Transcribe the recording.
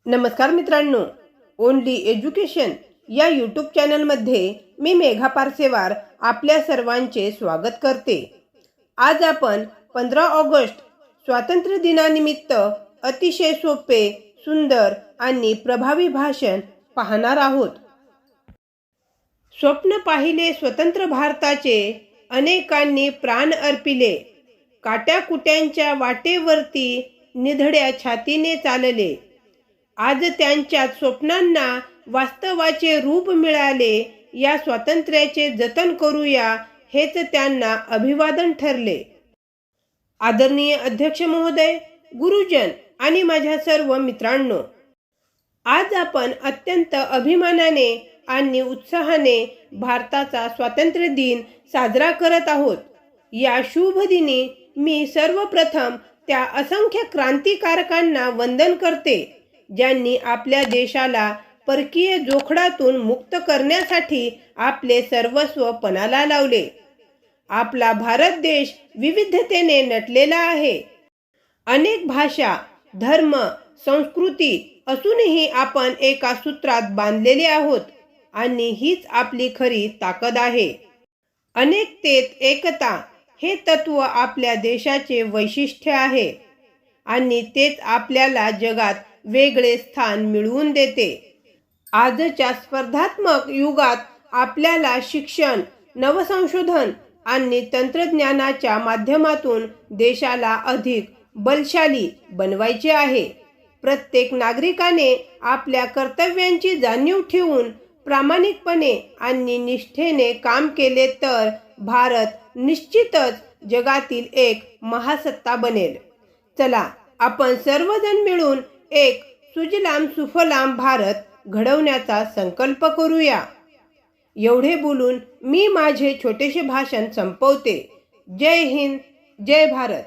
नमस्कार मित्रांनो, only education या यूट्यूब चॅनलमध्ये मी मेघा पारसेवार आपल्या सर्वांचे स्वागत करते। आज आपण 15 ऑगस्ट स्वातंत्र्य दिनानिमित्त अतिशय सोपे, सुंदर आणि प्रभावी भाषण पाहणार आहोत। स्वप्न पाहिले स्वतंत्र भारताचे, अनेकांनी प्राण अर्पिले, काट्याकुट्यांच्या वाटेवरती निधड्या छातीने चालले। आज त्यांच्या स्वप्नांना वास्तवाचे रूप मिळाले। या स्वातंत्र्याचे जतन करूया हेच त्यांना अभिवादन ठरले। आदरणीय अध्यक्ष महोदय, गुरुजन आणि माझ्या सर्व मित्रांनो, आज आपण अत्यंत अभिमानाने आणि उत्साहाने भारताचा स्वातंत्र्य दिन साजरा करत आहोत। या शुभ दिनी मी सर्वप्रथम त्या असंख्य क्रांतिकारकांना वंदन करते, ज्यांनी आपल्या देशाला परकीय जोखडातून मुक्त करण्यासाठी आपले सर्वस्व पणाला लावले। आपला भारत देश विविधतेने नटलेला आहे। अनेक भाषा, धर्म, संस्कृती असूनही आपण एका सूत्रात बांधलेले आहोत आणि हीच आपली खरी ताकद आहे। अनेकतेत एकता हे तत्व आपल्या देशाचे वैशिष्ट्य आहे आणि तेच आपल्याला जगात वेगळे स्थान मिळवून देते। आजच्या स्पर्धात्मक युगात आपल्याला शिक्षण, नवसंशोधन आणि तंत्रज्ञानाच्या माध्यमातून देशाला अधिक बलशाली बनवायचे आहे। प्रत्येक नागरिकाने आपल्या कर्तव्यांची जाणीव ठेवून प्रामाणिकपणे आणि निष्ठेने काम केले तर भारत निश्चितच जगातील एक महासत्ता बनेल। चला, आपण सर्वजण मिळून एक सुजलाम सुफलाम भारत घडवण्याचा संकल्प करूया। एवढे बोलून मी माझे छोटेसे भाषण संपवते। जय हिंद, जय भारत।